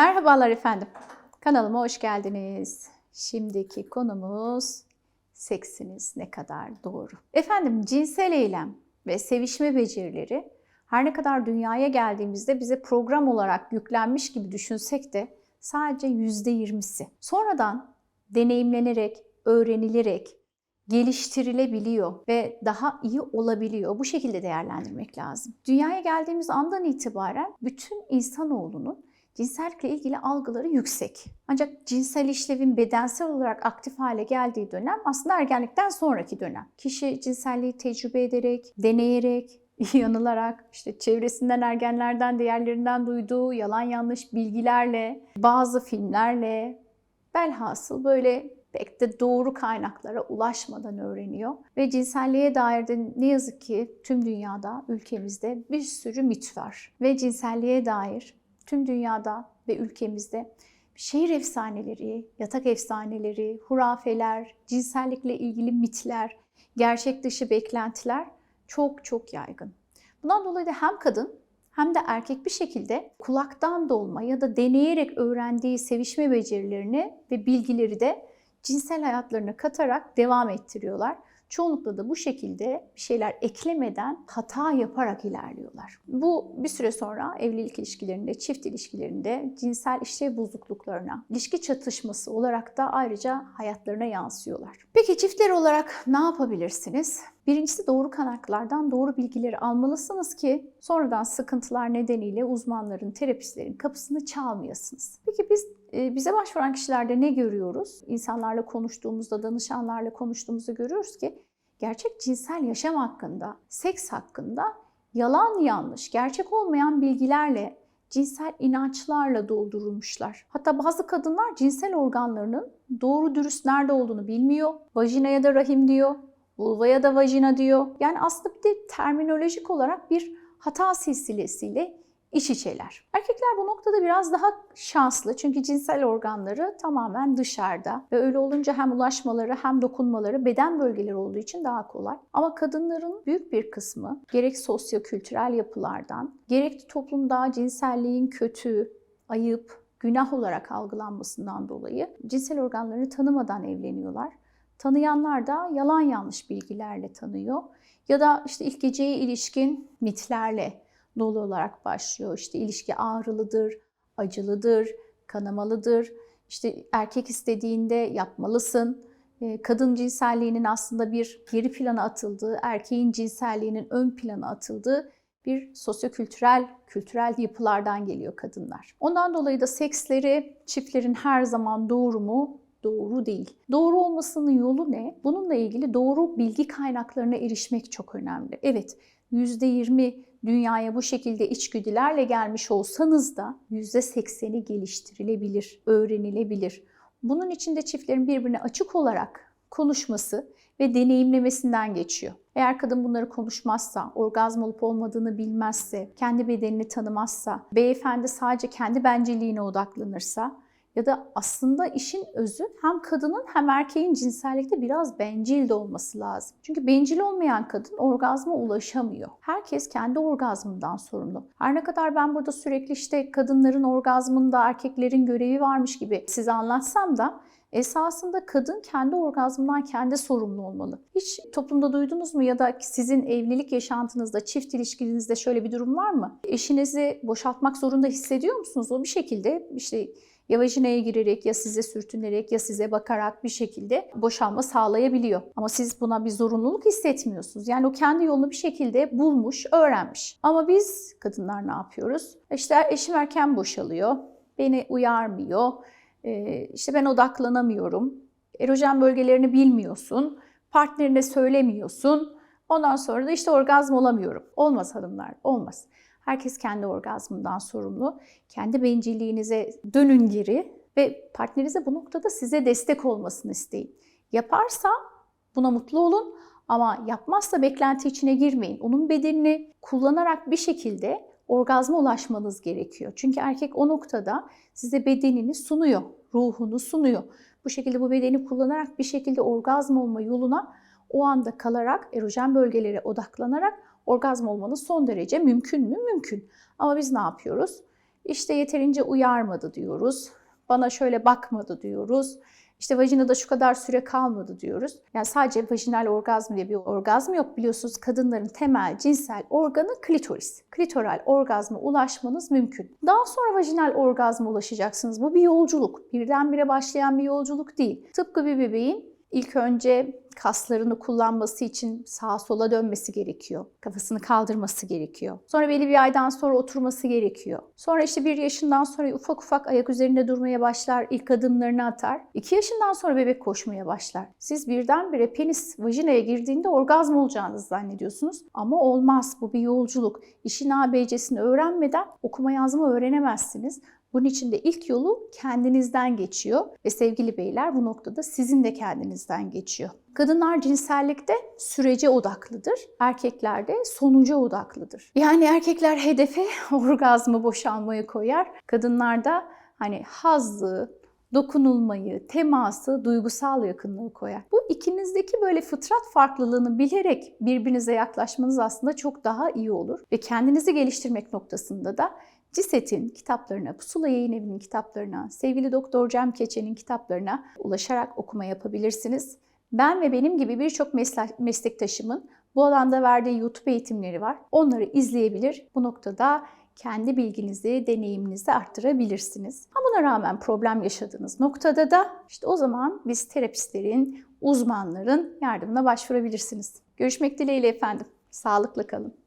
Merhabalar efendim. Kanalıma hoş geldiniz. Şimdiki konumuz seksiniz ne kadar doğru. Efendim cinsel eylem ve sevişme becerileri her ne kadar dünyaya geldiğimizde bize program olarak yüklenmiş gibi düşünsek de sadece %20'si. Sonradan deneyimlenerek, öğrenilerek geliştirilebiliyor ve daha iyi olabiliyor. Bu şekilde değerlendirmek lazım. Dünyaya geldiğimiz andan itibaren bütün insanoğlunun cinsellikle ilgili algıları yüksek. Ancak cinsel işlevin bedensel olarak aktif hale geldiği dönem aslında ergenlikten sonraki dönem. Kişi cinselliği tecrübe ederek, deneyerek, yanılarak, işte çevresinden, ergenlerden, diğerlerinden duyduğu yalan yanlış bilgilerle, bazı filmlerle, velhasıl böyle pek de doğru kaynaklara ulaşmadan öğreniyor. Ve cinselliğe dair de ne yazık ki tüm dünyada, ülkemizde bir sürü mit var. Ve cinselliğe dair tüm dünyada ve ülkemizde şehir efsaneleri, yatak efsaneleri, hurafeler, cinsellikle ilgili mitler, gerçek dışı beklentiler çok yaygın. Bundan dolayı da hem kadın hem de erkek bir şekilde kulaktan dolma ya da deneyerek öğrendiği sevişme becerilerini ve bilgileri de cinsel hayatlarına katarak devam ettiriyorlar. Çoğunlukla da bu şekilde bir şeyler eklemeden hata yaparak ilerliyorlar. Bu bir süre sonra evlilik ilişkilerinde, çift ilişkilerinde cinsel işlev bozukluklarına, ilişki çatışması olarak da ayrıca hayatlarına yansıyorlar. Peki çiftler olarak ne yapabilirsiniz? Birincisi doğru kaynaklardan doğru bilgileri almalısınız ki sonradan sıkıntılar nedeniyle uzmanların, terapistlerin kapısını çalmayasınız. Peki bize başvuran kişilerde ne görüyoruz? İnsanlarla konuştuğumuzda, danışanlarla konuştuğumuzda görüyoruz ki gerçek cinsel yaşam hakkında, seks hakkında yalan yanlış, gerçek olmayan bilgilerle, cinsel inançlarla doldurulmuşlar. Hatta bazı kadınlar cinsel organlarının doğru dürüst nerede olduğunu bilmiyor. Vajina ya da rahim diyor. Vulva ya da vajina diyor. Yani aslında bir de terminolojik olarak bir hata silsilesiyle iç içeler. Erkekler bu noktada biraz daha şanslı çünkü cinsel organları tamamen dışarıda ve öyle olunca hem ulaşmaları hem dokunmaları beden bölgeleri olduğu için daha kolay. Ama kadınların büyük bir kısmı gerek sosyo-kültürel yapılardan, gerek toplumda cinselliğin kötü, ayıp, günah olarak algılanmasından dolayı cinsel organlarını tanımadan evleniyorlar. Tanıyanlar da yalan yanlış bilgilerle tanıyor. Ya da işte ilk geceye ilişkin mitlerle dolu olarak başlıyor. İşte ilişki ağrılıdır, acılıdır, kanamalıdır. İşte erkek istediğinde yapmalısın. Kadın cinselliğinin aslında bir geri plana atıldığı, erkeğin cinselliğinin ön plana atıldığı bir kültürel yapılardan geliyor kadınlar. Ondan dolayı da seksleri çiftlerin her zaman doğru mu? Doğru değil. Doğru olmasının yolu ne? Bununla ilgili doğru bilgi kaynaklarına erişmek çok önemli. Evet, %20 dünyaya bu şekilde içgüdülerle gelmiş olsanız da %80'i geliştirilebilir, öğrenilebilir. Bunun için de çiftlerin birbirine açık olarak konuşması ve deneyimlemesinden geçiyor. Eğer kadın bunları konuşmazsa, orgazm olup olmadığını bilmezse, kendi bedenini tanımazsa, beyefendi sadece kendi bencilliğine odaklanırsa ya da aslında işin özü hem kadının hem erkeğin cinsellikte biraz bencil de olması lazım. Çünkü bencil olmayan kadın orgazma ulaşamıyor. Herkes kendi orgazmından sorumlu. Her ne kadar ben burada sürekli işte kadınların orgazmında erkeklerin görevi varmış gibi size anlatsam da esasında kadın kendi orgazmından kendi sorumlu olmalı. Hiç toplumda duydunuz mu ya da sizin evlilik yaşantınızda, çift ilişkinizde şöyle bir durum var mı? Eşinizi boşaltmak zorunda hissediyor musunuz? O bir şekilde işte ya vajinaya girerek ya size sürtünerek ya size bakarak bir şekilde boşalma sağlayabiliyor. Ama siz buna bir zorunluluk hissetmiyorsunuz. Yani o kendi yolunu bir şekilde bulmuş, öğrenmiş. Ama biz kadınlar ne yapıyoruz? İşte eşim erken boşalıyor, beni uyarmıyor, işte ben odaklanamıyorum, erojen bölgelerini bilmiyorsun, partnerine söylemiyorsun. Ondan sonra da işte orgazm olamıyorum. Olmaz hanımlar, olmaz. Herkes kendi orgazmından sorumlu. Kendi bencilliğinize dönün geri ve partnerinize bu noktada size destek olmasını isteyin. Yaparsa buna mutlu olun ama yapmazsa beklenti içine girmeyin. Onun bedenini kullanarak bir şekilde orgazma ulaşmanız gerekiyor. Çünkü erkek o noktada size bedenini sunuyor, ruhunu sunuyor. Bu şekilde bu bedeni kullanarak bir şekilde orgazm olma yoluna o anda kalarak, erojen bölgelere odaklanarak orgazm olmanız son derece mümkün mü? Mümkün. Ama biz ne yapıyoruz? İşte yeterince uyarmadı diyoruz. Bana şöyle bakmadı diyoruz. İşte vajinada şu kadar süre kalmadı diyoruz. Yani sadece vajinal orgazm diye bir orgazm yok. Biliyorsunuz kadınların temel cinsel organı klitoris. Klitoral orgazma ulaşmanız mümkün. Daha sonra vajinal orgazma ulaşacaksınız. Bu bir yolculuk. Birdenbire başlayan bir yolculuk değil. Tıpkı bir bebeğin İlk önce kaslarını kullanması için sağa sola dönmesi gerekiyor. Kafasını kaldırması gerekiyor. Sonra belli bir aydan sonra oturması gerekiyor. Sonra işte 1 yaşından sonra ufak ufak ayak üzerinde durmaya başlar, ilk adımlarını atar. 2 yaşından sonra bebek koşmaya başlar. Siz birdenbire penis vajinaya girdiğinde orgazm olacağınızı zannediyorsunuz. Ama olmaz. Bu bir yolculuk. İşin ABC'sini öğrenmeden okuma yazma öğrenemezsiniz. Bunun için de ilk yolu kendinizden geçiyor ve sevgili beyler bu noktada sizin de kendinizden geçiyor. Kadınlar cinsellikte sürece odaklıdır, erkekler de sonuca odaklıdır. Yani erkekler hedefe orgazmı, boşalmayı koyar. Kadınlar da hani hazzı, dokunulmayı, teması, duygusal yakınlığı koyar. Bu ikinizdeki böyle fıtrat farklılığını bilerek birbirinize yaklaşmanız aslında çok daha iyi olur. Ve kendinizi geliştirmek noktasında da CİSET'in kitaplarına, Pusula Yayın Evi'nin kitaplarına, sevgili Doktor Cem Keçe'nin kitaplarına ulaşarak okuma yapabilirsiniz. Ben ve benim gibi birçok meslektaşımın bu alanda verdiği YouTube eğitimleri var. Onları izleyebilir. Bu noktada kendi bilginizi, deneyiminizi arttırabilirsiniz. Ama buna rağmen problem yaşadığınız noktada da işte o zaman biz terapistlerin, uzmanların yardımına başvurabilirsiniz. Görüşmek dileğiyle efendim. Sağlıkla kalın.